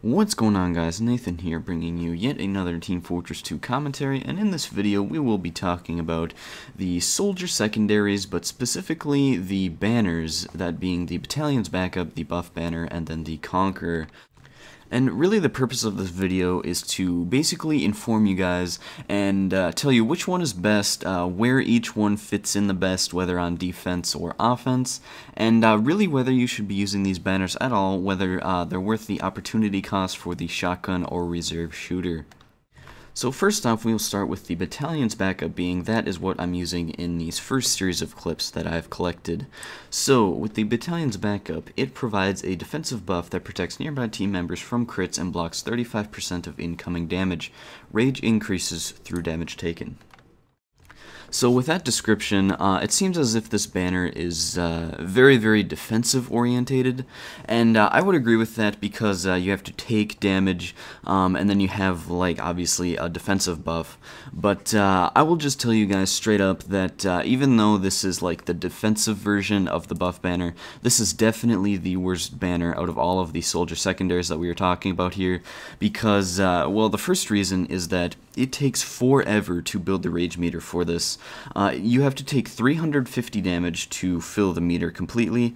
What's going on, guys? Nathan here, bringing you yet another Team Fortress 2 commentary, and in this video we will be talking about the soldier secondaries, but specifically the banners, that being the battalion's backup, the buff banner, and then the conqueror. And really the purpose of this video is to basically inform you guys and tell you which one is best, where each one fits in the best, whether on defense or offense, and really whether you should be using these banners at all, whether they're worth the opportunity cost for the shotgun or reserve shooter. So first off, we'll start with the battalion's backup, being that is what I'm using in these first series of clips that I've collected. So with the battalion's backup, it provides a defensive buff that protects nearby team members from crits and blocks 35% of incoming damage. Rage increases through damage taken. So with that description, it seems as if this banner is very, very defensive orientated, and I would agree with that because you have to take damage, and then you have, like, obviously a defensive buff. But I will just tell you guys straight up that even though this is like the defensive version of the buff banner, this is definitely the worst banner out of all of the soldier secondaries that we were talking about here, because, well, the first reason is that it takes forever to build the rage meter for this. You have to take 350 damage to fill the meter completely,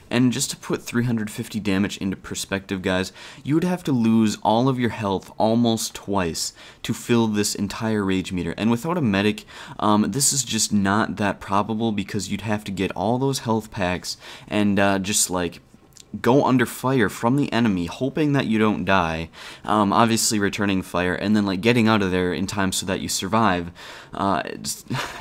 and just to put 350 damage into perspective, guys, you would have to lose all of your health almost twice to fill this entire rage meter. And without a medic, this is just not that probable, because you'd have to get all those health packs and just like go under fire from the enemy, hoping that you don't die, obviously returning fire, and then like getting out of there in time so that you survive.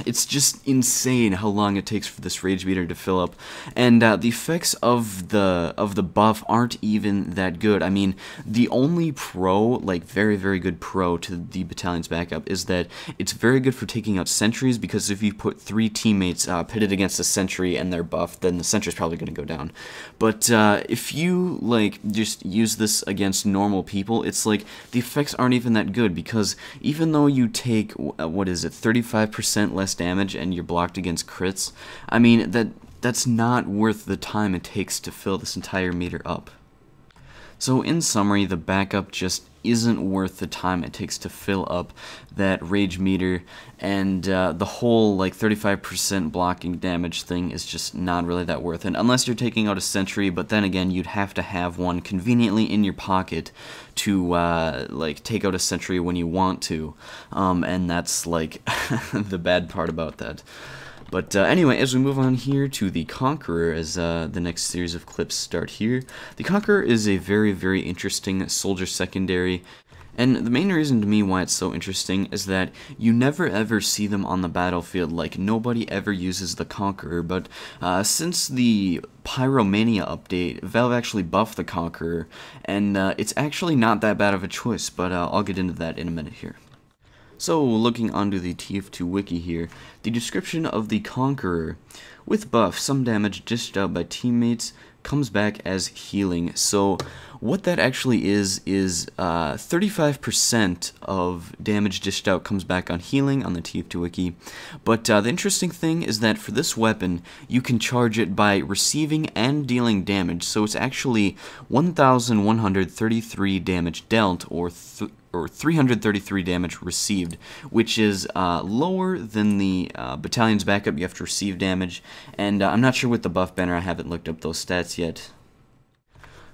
It's just insane how long it takes for this rage meter to fill up, and the effects of the buff aren't even that good. I mean, the only pro, like very, very good pro to the battalion's backup, is that it's very good for taking out sentries, because if you put 3 teammates pitted against a sentry and they're buffed, then the sentry's probably going to go down. But if you like just use this against normal people, it's like the effects aren't even that good, because even though you take what is it, 35% less damage and you're blocked against crits, I mean that's not worth the time it takes to fill this entire meter up. So in summary, the backup just isn't worth the time it takes to fill up that rage meter, and the whole like 35% blocking damage thing is just not really that worth it, unless you're taking out a sentry. But then again, you'd have to have one conveniently in your pocket to like take out a sentry when you want to, and that's like the bad part about that. But anyway, as we move on here to the Conqueror, as the next series of clips start here, the Conqueror is a very, very interesting soldier secondary. And the main reason to me why it's so interesting is that you never ever see them on the battlefield. Like, nobody ever uses the Conqueror, but since the Pyromania update, Valve actually buffed the Conqueror, and it's actually not that bad of a choice, but I'll get into that in a minute here. So, looking onto the TF2 wiki here, the description of the Conqueror: with buff, some damage dished out by teammates comes back as healing. So what that actually is 35% of damage dished out comes back on healing on the TF2 wiki. But the interesting thing is that for this weapon, you can charge it by receiving and dealing damage. So it's actually 1,133 damage dealt, or 333 damage received, which is lower than the battalion's backup. You have to receive damage, and I'm not sure with the buff banner, I haven't looked up those stats yet.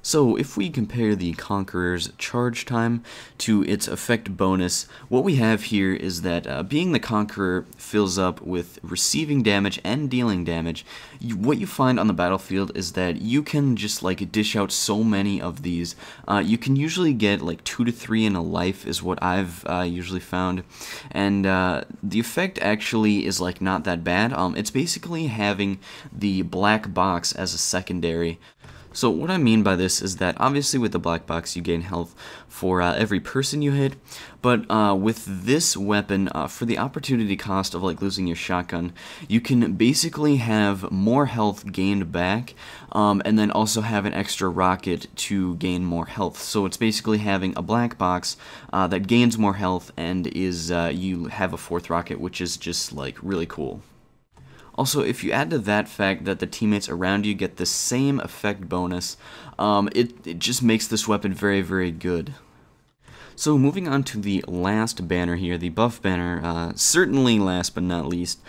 So if we compare the Conqueror's charge time to its effect bonus, what we have here is that being the Conqueror fills up with receiving damage and dealing damage, what you find on the battlefield is that you can just like dish out so many of these. You can usually get like 2 to 3 in a life is what I've usually found, and the effect actually is like not that bad. It's basically having the black box as a secondary. So what I mean by this is that obviously with the black box you gain health for every person you hit, but with this weapon, for the opportunity cost of like losing your shotgun, you can basically have more health gained back, and then also have an extra rocket to gain more health. So it's basically having a black box that gains more health, and is you have a 4th rocket, which is just like really cool. Also, if you add to that fact that the teammates around you get the same effect bonus, it just makes this weapon very, very good. So moving on to the last banner here, the buff banner, certainly last but not least.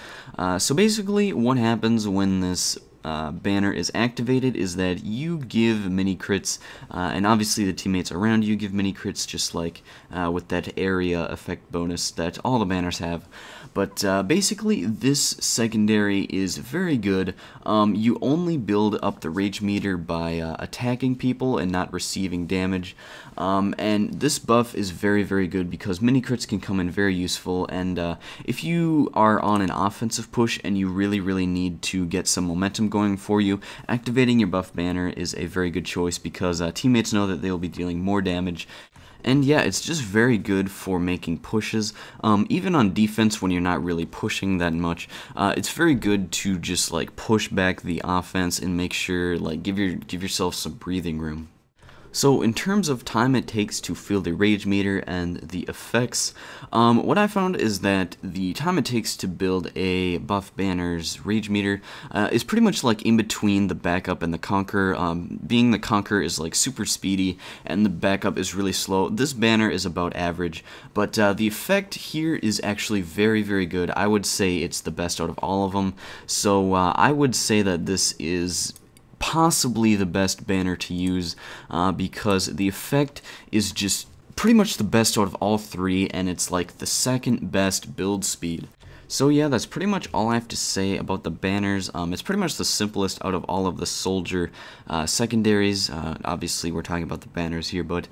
So basically what happens when this banner is activated is that you give mini crits, and obviously the teammates around you give mini crits, just like with that area effect bonus that all the banners have. But basically this secondary is very good. You only build up the rage meter by attacking people and not receiving damage. And this buff is very, very good because mini crits can come in very useful, and if you are on an offensive push and you really, really need to get some momentum going for you, activating your buff banner is a very good choice because teammates know that they will be dealing more damage. And yeah, it's just very good for making pushes. Even on defense when you're not really pushing that much, it's very good to just like push back the offense and make sure, like, give yourself some breathing room. So in terms of time it takes to fill the rage meter and the effects, what I found is that the time it takes to build a buff banner's rage meter is pretty much like in between the backup and the conqueror. Being the conqueror is like super speedy and the backup is really slow. This banner is about average, but the effect here is actually very, very good. I would say it's the best out of all of them. So I would say that this is possibly the best banner to use because the effect is just pretty much the best out of all three, and it's like the second best build speed. So yeah, that's pretty much all I have to say about the banners. It's pretty much the simplest out of all of the soldier secondaries. Obviously, we're talking about the banners here, but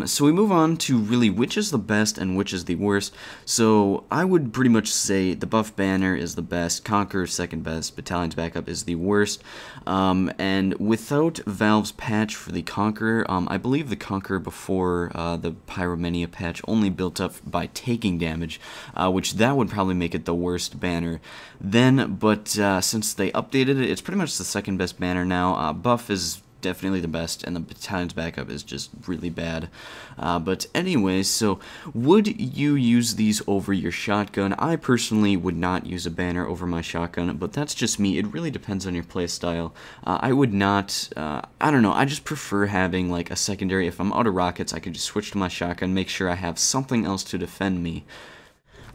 so we move on to really which is the best and which is the worst. So I would pretty much say the buff banner is the best, Conqueror second best, Battalion's backup is the worst. And without Valve's patch for the Conqueror, I believe the Conqueror before the Pyromania patch only built up by taking damage, which that would probably make it the worst banner then, but since they updated it, it's pretty much the second best banner now. Buff is definitely the best, and the Battalion's backup is just really bad. But anyway, so would you use these over your shotgun? I personally would not use a banner over my shotgun, but that's just me. It really depends on your playstyle. I would not, I don't know, I just prefer having like a secondary. If I'm out of rockets, I could just switch to my shotgun, make sure I have something else to defend me.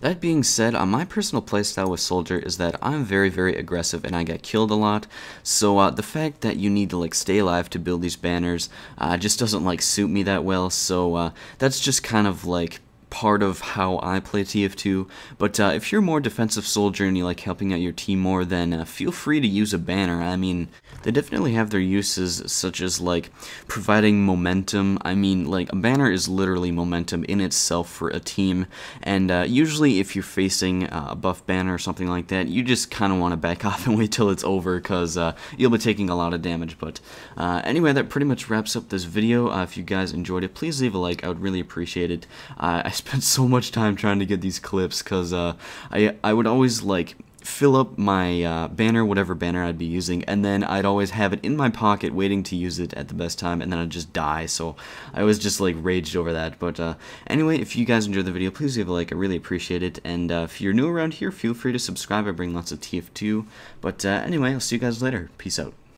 That being said, my personal playstyle with Soldier is that I'm very, very aggressive and I get killed a lot, so the fact that you need to like stay alive to build these banners just doesn't like suit me that well, so that's just kind of like part of how I play TF2, but if you're more defensive soldier and you like helping out your team more, then feel free to use a banner. I mean, they definitely have their uses, such as like providing momentum. I mean, like a banner is literally momentum in itself for a team, and usually if you're facing a buff banner or something like that, you just kind of want to back off and wait till it's over, because you'll be taking a lot of damage. But anyway, that pretty much wraps up this video. If you guys enjoyed it, please leave a like. I would really appreciate it. I spent so much time trying to get these clips because I would always like fill up my banner, whatever banner I'd be using, and then I'd always have it in my pocket waiting to use it at the best time, and then I'd just die. So I was just like raged over that. But anyway, if you guys enjoyed the video, please leave a like. I really appreciate it. And if you're new around here, feel free to subscribe. I bring lots of TF2. But anyway, I'll see you guys later. Peace out.